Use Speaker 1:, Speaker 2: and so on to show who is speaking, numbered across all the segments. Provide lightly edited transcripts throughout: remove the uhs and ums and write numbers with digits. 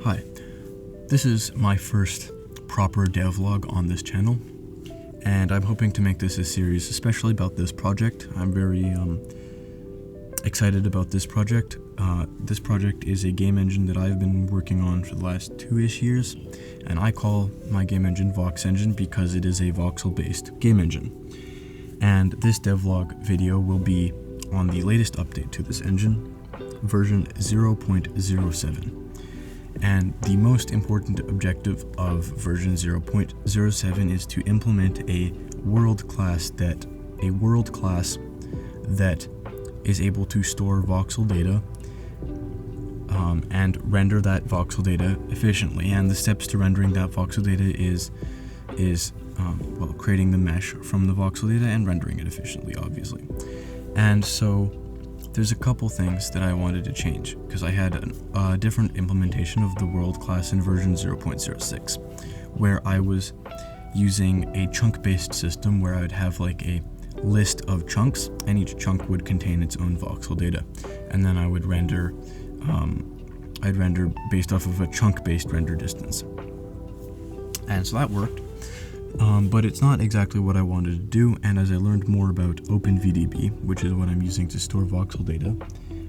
Speaker 1: Hi, this is my first proper devlog on this channel, and I'm hoping to make this a series especially about this project. I'm very excited about this project. This project is a game engine that I've been working on for the last 2-ish years, and I call my game engine voxEngine because it is a voxel-based game engine. And this devlog video will be on the latest update to this engine, version 0.07. And the most important objective of version 0.07 is to implement a world class that is able to store voxel data and render that voxel data efficiently. And the steps to rendering that voxel data is creating the mesh from the voxel data and rendering it efficiently, obviously. And so there's a couple things that I wanted to change because I had a different implementation of the world class in version 0.06, where I was using a chunk-based system where I would have like a list of chunks, and each chunk would contain its own voxel data, and then I would render I'd render based off of a chunk-based render distance. And so that worked, but it's not exactly what I wanted to do. And as I learned more about OpenVDB, which is what I'm using to store voxel data,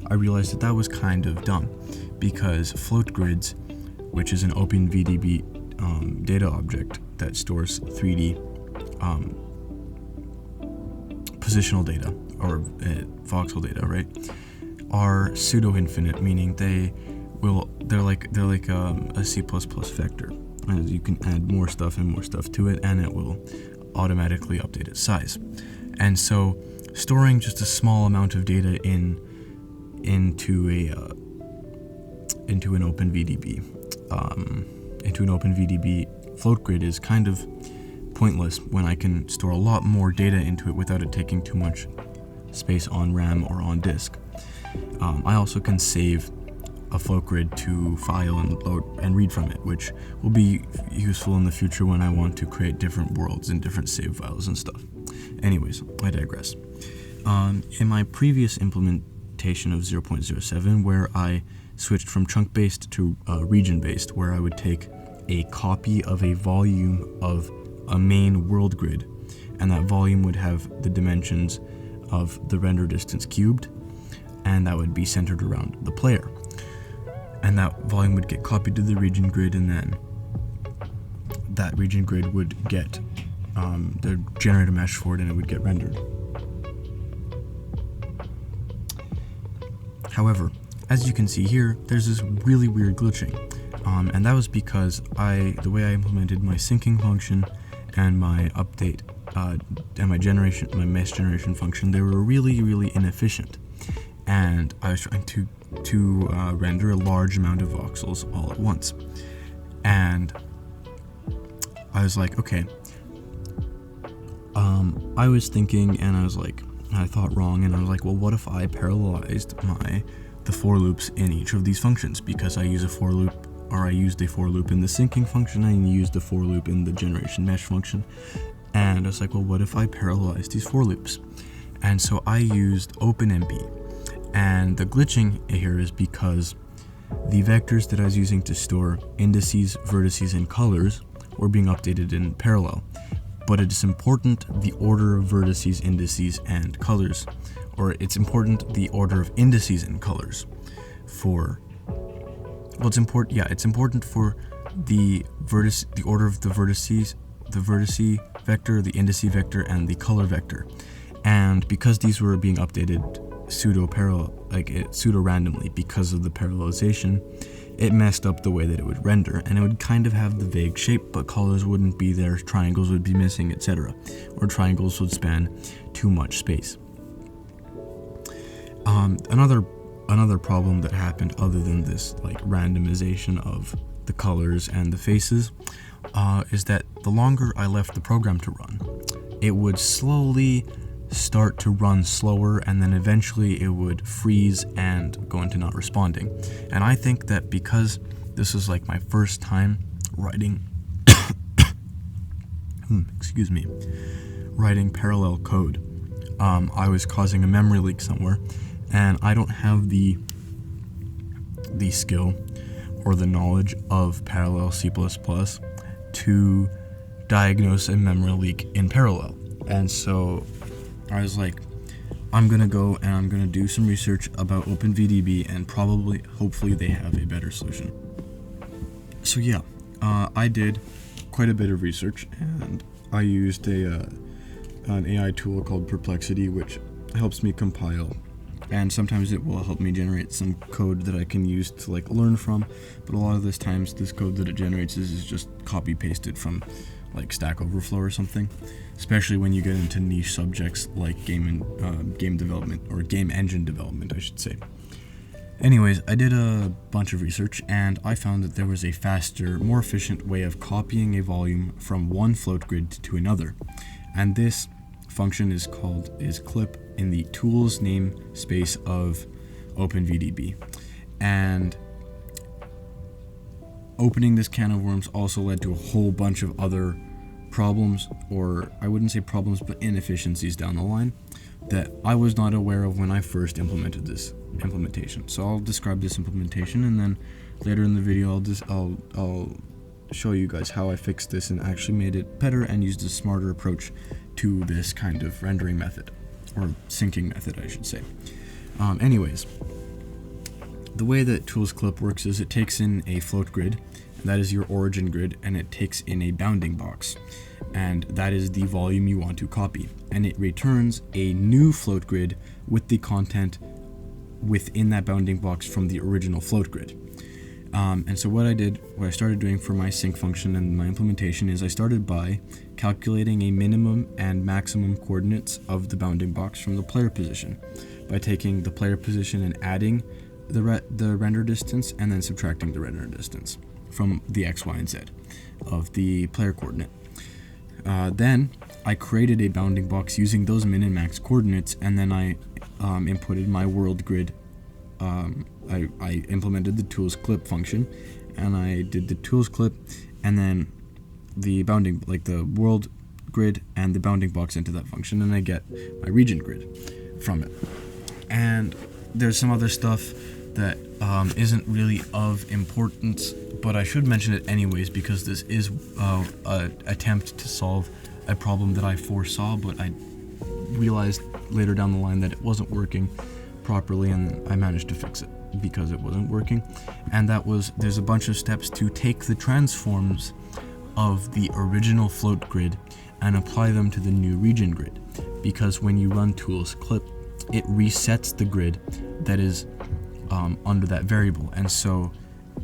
Speaker 1: I realized that was kind of dumb, because float grids, which is an OpenVDB data object that stores 3D positional data, or voxel data, right, are pseudo-infinite, meaning they're like a C++ vector. And you can add more stuff and more stuff to it, and it will automatically update its size. And so storing just a small amount of data into an OpenVDB float grid is kind of pointless when I can store a lot more data into it without it taking too much space on RAM or on disk. I also can save a float grid to file and load and read from it, which will be useful in the future when I want to create different worlds and different save files and stuff. Anyways, I digress. In my previous implementation of 0.07, where I switched from chunk-based to region-based, where I would take a copy of a volume of a main world grid, and that volume would have the dimensions of the render distance cubed, and that would be centered around the player. And that volume would get copied to the region grid, and then that region grid would get they'd generate a mesh for it, and it would get rendered. However, as you can see here, there's this really weird glitching, and that was because the way I implemented my syncing function and my update and my mesh generation function, they were really inefficient, and I was trying to render a large amount of voxels all at once. And I was like, okay, I was thinking, and I thought wrong, and I was like, well, what if I parallelized the for loops in each of these functions? Because I used a for loop in the syncing function, I used a for loop in the generation mesh function, and I was like, well, what if I parallelized these for loops? And so I used OpenMP. And the glitching here is because the vectors that I was using to store indices, vertices, and colors were being updated in parallel. But it's important the order of vertices, indices, and colors, or it's important the order of indices and colors it's important for the order of the vertices, the vertice vector, the indice vector, and the color vector. And because these were being updated pseudo randomly because of the parallelization, it messed up the way that it would render, and it would kind of have the vague shape, but colors wouldn't be there, triangles would be missing, etc., or triangles would span too much space. Another problem that happened, other than this randomization of the colors and the faces, is that the longer I left the program to run, it would slowly start to run slower, and then eventually it would freeze and go into not responding. And I think that because this is my first time writing writing parallel code, I was causing a memory leak somewhere, and I don't have the skill or the knowledge of parallel C++ to diagnose a memory leak in parallel. And so I was like, I'm gonna go and I'm gonna do some research about OpenVDB, and hopefully they have a better solution. So yeah, I did quite a bit of research, and I used an AI tool called Perplexity, which helps me compile, and sometimes it will help me generate some code that I can use to like learn from, but a lot of this times this code that it generates is just copy pasted from like Stack Overflow or something, especially when you get into niche subjects like game development, or game engine development I should say. Anyways, I did a bunch of research, and I found that there was a faster, more efficient way of copying a volume from one float grid to another, and this function is clip in the tools namespace of OpenVDB. And opening this can of worms also led to a whole bunch of other problems, or I wouldn't say problems, but inefficiencies down the line that I was not aware of when I first implemented this implementation. So I'll describe this implementation, and then later in the video I'll show you guys how I fixed this and actually made it better and used a smarter approach to this kind of rendering method, or syncing method I should say. Anyways, the way that tools clip works is it takes in a float grid, and that is your origin grid, and it takes in a bounding box, and that is the volume you want to copy, and it returns a new float grid with the content within that bounding box from the original float grid. And so what I started doing for my sync function and my implementation is I started by calculating a minimum and maximum coordinates of the bounding box from the player position by taking the player position and adding the render distance, and then subtracting the render distance from the x, y, and z of the player coordinate. Then I created a bounding box using those min and max coordinates, and then I inputted my world grid. I implemented the tools clip function, and I did the tools clip, and then the bounding, like the world grid and the bounding box into that function, and I get my region grid from it. And there's some other stuff that isn't really of importance, but I should mention it anyways because this is an attempt to solve a problem that I foresaw, but I realized later down the line that it wasn't working properly, and I managed to fix it because it wasn't working. And that was, there's a bunch of steps to take the transforms of the original float grid and apply them to the new region grid, because when you run tools clip, it resets the grid that is under that variable, and so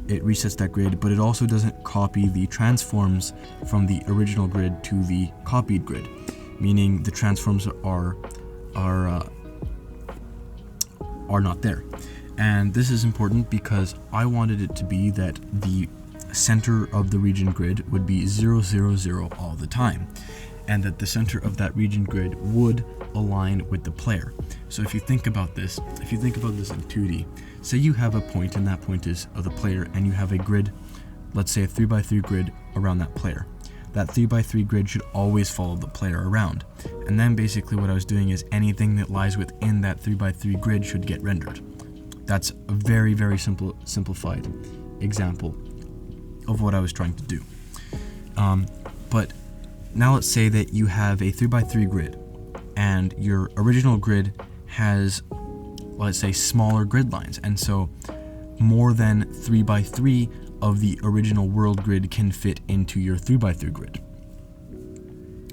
Speaker 1: it resets that grid, but it also doesn't copy the transforms from the original grid to the copied grid, meaning the transforms are not there. And this is important because I wanted it to be that the center of the region grid would be 0, 0, 0 all the time, and that the center of that region grid would align with the player. So if you think about this in 2D, say you have a point, and that point is of the player, and you have a grid, let's say a 3x3 grid around that player. That 3x3 grid should always follow the player around. And then basically what I was doing is anything that lies within that 3x3 grid should get rendered. That's a very, very simplified example of what I was trying to do. But now let's say that you have a 3x3 grid, and your original grid has, let's say, smaller grid lines, and so more than 3x3 of the original world grid can fit into your 3x3 grid,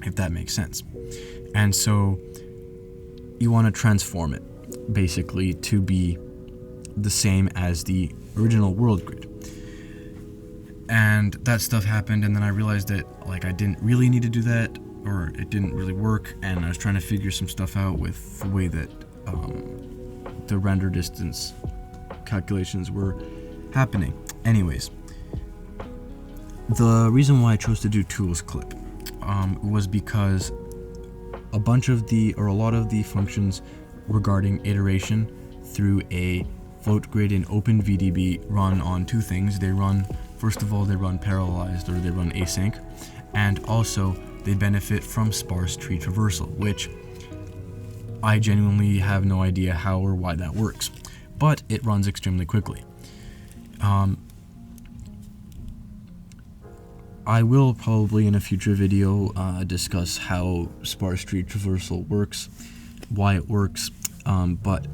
Speaker 1: if that makes sense. And so you want to transform it basically to be the same as the original world grid. And that stuff happened, and then I realized that like I didn't really need to do that, or it didn't really work, and I was trying to figure some stuff out with the way that the render distance calculations were happening. Anyways, the reason why I chose to do tools clip was because a lot of the functions regarding iteration through a float grid in OpenVDB run on two things. First of all, they run parallelized, or they run async, and also they benefit from sparse tree traversal, which I genuinely have no idea how or why that works, but it runs extremely quickly. I will probably in a future video discuss how sparse tree traversal works, why it works, but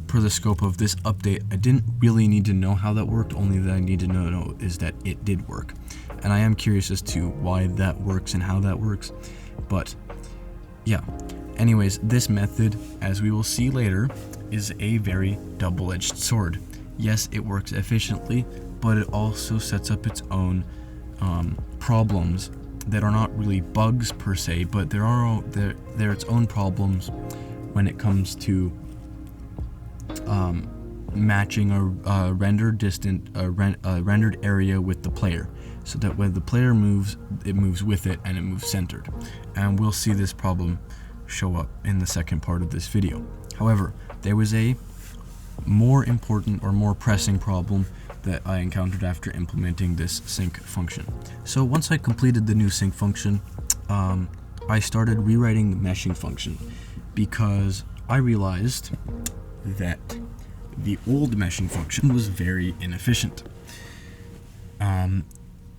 Speaker 1: per the scope of this update, I didn't really need to know how that worked, only that I need to know is that it did work. And I am curious as to why that works and how that works, but yeah. Anyways, this method, as we will see later, is a very double-edged sword. Yes, it works efficiently, but it also sets up its own problems that are not really bugs per se, but they're its own problems when it comes to matching a rendered area with the player, so that when the player moves, it moves with it and it moves centered. And we'll see this problem show up in the second part of this video. However, there was a more important or more pressing problem that I encountered after implementing this sync function. So once I completed the new sync function, I started rewriting the meshing function because I realized that the old meshing function was very inefficient.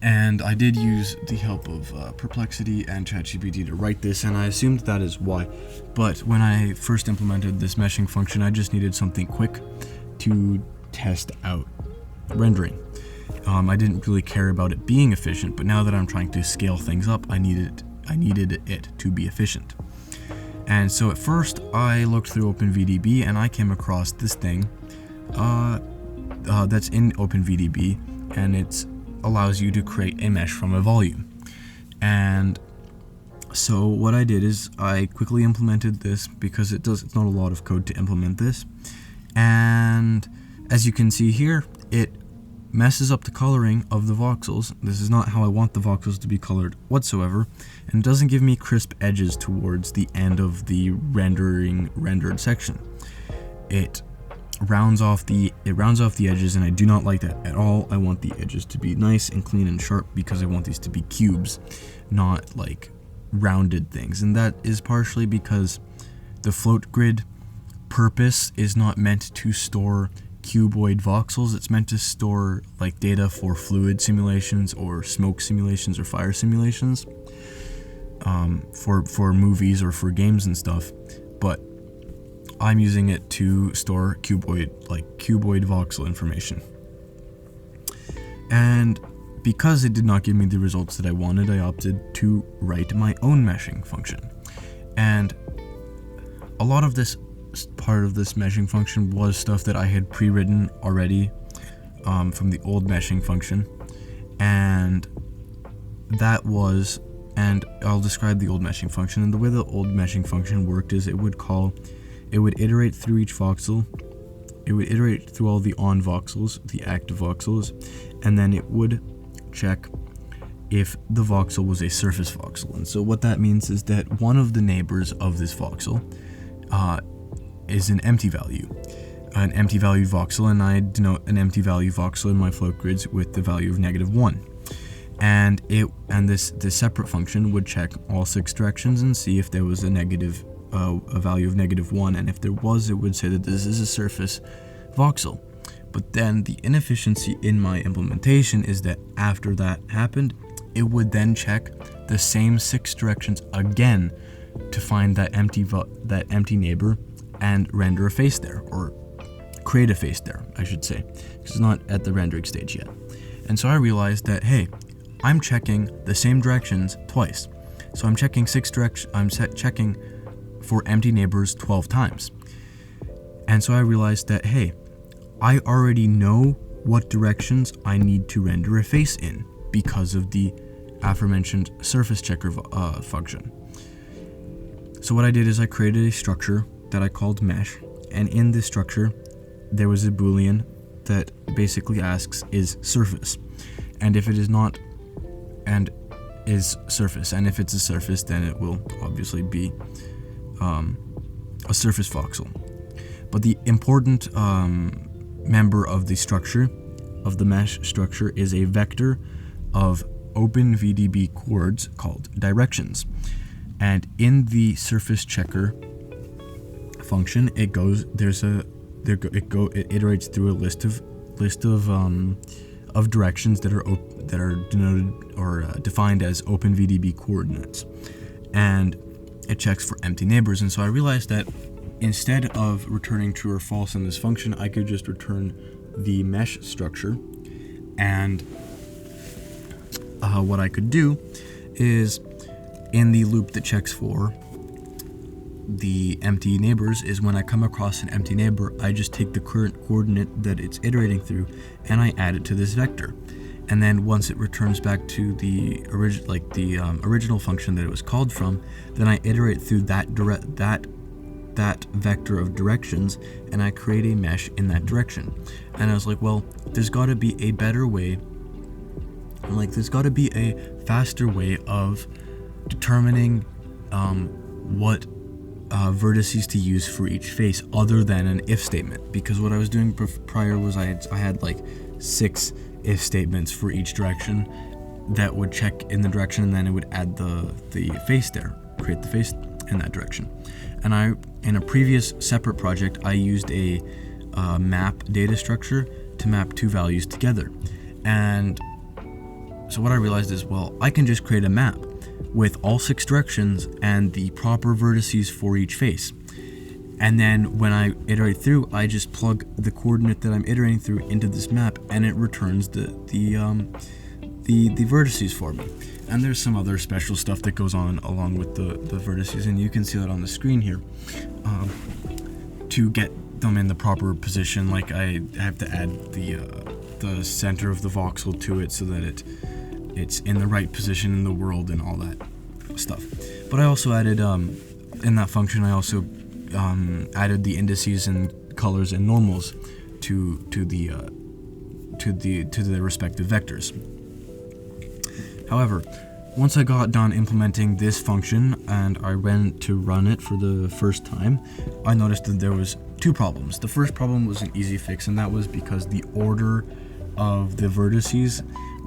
Speaker 1: And I did use the help of Perplexity and ChatGPT to write this, and I assumed that is why. But when I first implemented this meshing function, I just needed something quick to test out rendering. I didn't really care about it being efficient, but now that I'm trying to scale things up, I needed it to be efficient. And so at first, I looked through OpenVDB, and I came across this thing that's in OpenVDB, and it allows you to create a mesh from a volume. And so what I did is I quickly implemented this because it's not a lot of code to implement this. And as you can see here, it messes up the coloring of the voxels. This is not how I want the voxels to be colored whatsoever, and it doesn't give me crisp edges towards the end of the rendered section. It rounds off the edges, and I do not like that at all. I want the edges to be nice and clean and sharp because I want these to be cubes, not like rounded things. And that is partially because the float grid purpose is not meant to store cuboid voxels. It's meant to store like data for fluid simulations or smoke simulations or fire simulations, for movies or for games and stuff. But I'm using it to store cuboid voxel information. And because it did not give me the results that I wanted, I opted to write my own meshing function. And a lot of this part of this meshing function was stuff that I had pre-written already from the old meshing function. And I'll describe the old meshing function. And the way the old meshing function worked is it would iterate through each voxel, it would iterate through all the on voxels, the active voxels, and then it would check if the voxel was a surface voxel. And so what that means is that one of the neighbors of this voxel is an empty value voxel, and I denote an empty value voxel in my float grids with the value of -1. And this separate function would check all 6 directions and see if there was a value of -1, and if there was, it would say that this is a surface voxel. But then the inefficiency in my implementation is that after that happened, it would then check the same 6 directions again to find that empty neighbor and render a face there, or create a face there, I should say, because it's not at the rendering stage yet. And so I realized that, hey, I'm checking the same directions twice. So I'm checking 6 directions, checking for empty neighbors 12 times. And so I realized that, hey, I already know what directions I need to render a face in because of the aforementioned surface checker function. So what I did is I created a structure that I called mesh, and in this structure there was a boolean that basically asks is surface, and if it is not, and is surface, and if it's a surface, then it will obviously be a surface voxel. But the important member of the structure, of the mesh structure, is a vector of OpenVDB chords called directions. And in the surface checker function, it iterates through a list of of directions that are denoted or defined as OpenVDB coordinates, and it checks for empty neighbors. And so I realized that instead of returning true or false in this function, I could just return the mesh structure. And what I could do is, in the loop that checks for the empty neighbors, is when I come across an empty neighbor, I just take the current coordinate that it's iterating through and I add it to this vector. And then once it returns back to the original function that it was called from, then I iterate through that vector of directions, and I create a mesh in that direction. And I was like, well, there's got to be a better way, there's got to be a faster way of determining what vertices to use for each face other than an if statement. Because what I was doing prior was I had like 6 if statements for each direction that would check in the direction, and then it would add the face there, create the face in that direction. And in a previous separate project, I used a map data structure to map 2 values together. And so what I realized is, well, I can just create a map with all 6 directions and the proper vertices for each face. And then when I iterate through, I just plug the coordinate that I'm iterating through into this map, and it returns the vertices for me. And there's some other special stuff that goes on along with the vertices, and you can see that on the screen here. To get them in the proper position, like I have to add the center of the voxel to it so that it's in the right position in the world and all that stuff. But I also added in that function, I also added the indices and colors and normals to the respective vectors. However, once I got done implementing this function and I went to run it for the first time, I noticed that there was 2 problems. The first problem was an easy fix, and that was because the order of the vertices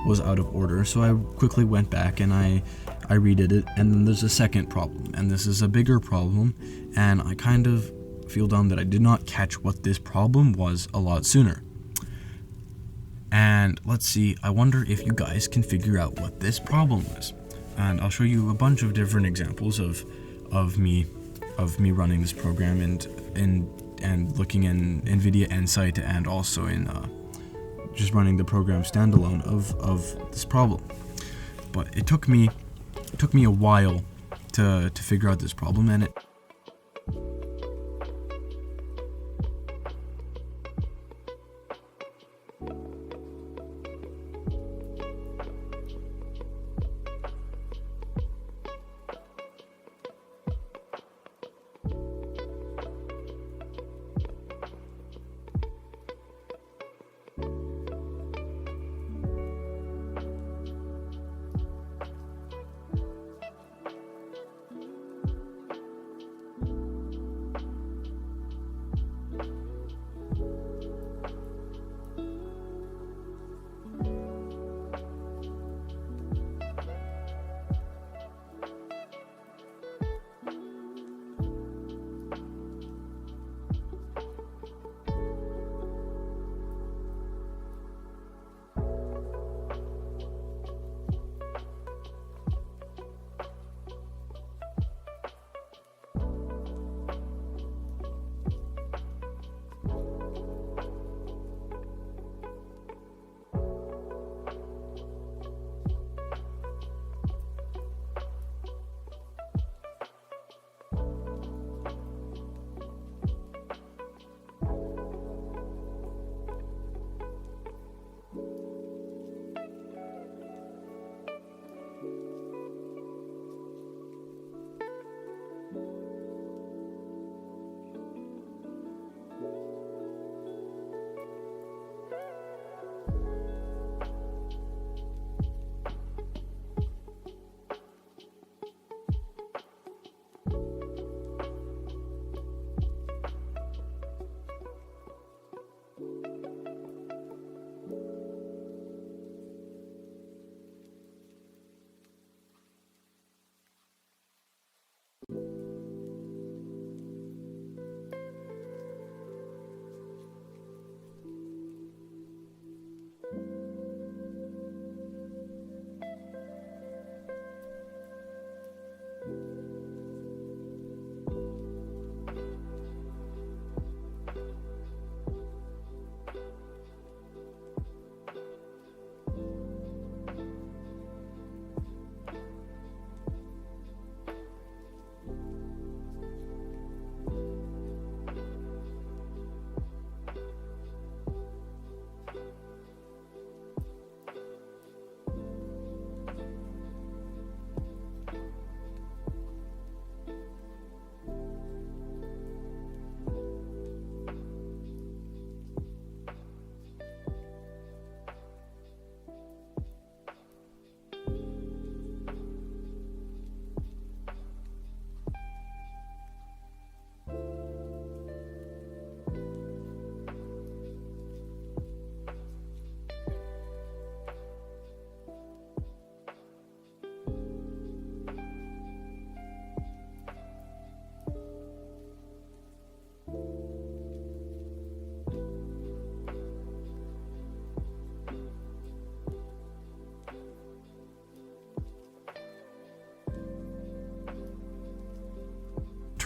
Speaker 1: was out of order. So I quickly went back and I redid it, and then there's a second problem, and this is a bigger problem, and I kind of feel dumb that I did not catch what this problem was a lot sooner. And let's see, I wonder if you guys can figure out what this problem is. And I'll show you a bunch of different examples of me running this program and looking in NVIDIA Nsight, and also in just running the program standalone of this problem. But it took me a while to figure out this problem, and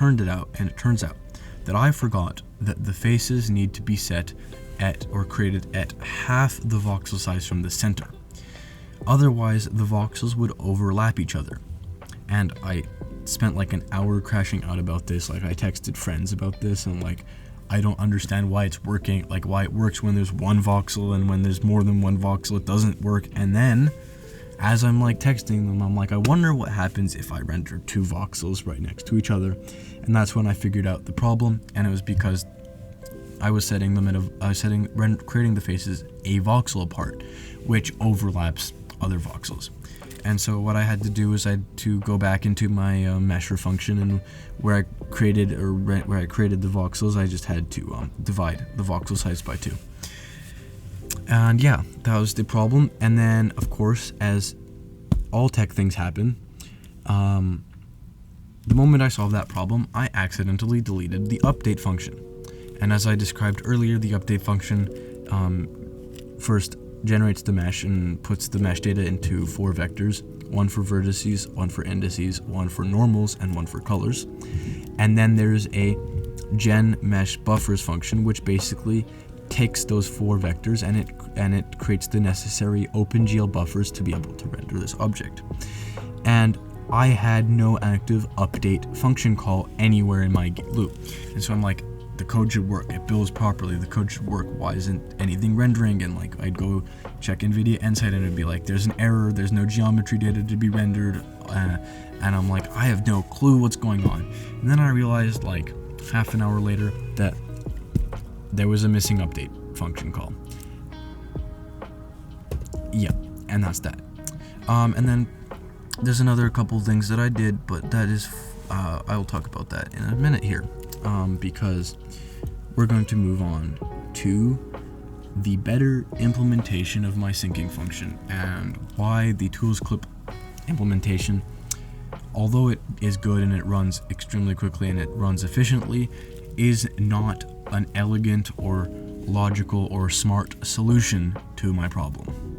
Speaker 1: It turns out that I forgot that the faces need to be set at or created at half the voxel size from the center. Otherwise, the voxels would overlap each other. And I spent like an hour crashing out about this. Like, I texted friends about this, and like, I don't understand why it's working, like why it works when there's one voxel, and when there's more than one voxel it doesn't work. And then as I'm like texting them, I'm like, I wonder what happens if I render two voxels right next to each other. And that's when I figured out the problem, and it was because I was setting them creating the faces a voxel apart, which overlaps other voxels. And so what I had to do is I had to go back into my mesher function, and where I created the voxels, I just had to divide the voxel size by 2. And yeah, that was the problem. And then, of course, as all tech things happen, the moment I solved that problem, I accidentally deleted the update function. And as I described earlier, the update function first generates the mesh and puts the mesh data into 4 vectors, 1 for vertices, 1 for indices, 1 for normals, and 1 for colors. And then there's a gen mesh buffers function, which basically takes those 4 vectors and it creates the necessary OpenGL buffers to be able to render this object. And I had no active update function call anywhere in my loop. And so I'm like, the code should work, it builds properly, the code should work, why isn't anything rendering? And like, I'd go check NVIDIA Insight and it'd be like, there's an error, there's no geometry data to be rendered, and I'm like, I have no clue what's going on. And then I realized like half an hour later that there was a missing update function call. Yeah, and that's that. And then there's another couple things that I did, but that is, I will talk about that in a minute here, because we're going to move on to the better implementation of my syncing function, and why the tools clip implementation, although it is good and it runs extremely quickly and it runs efficiently, is not an elegant or logical or smart solution to my problem.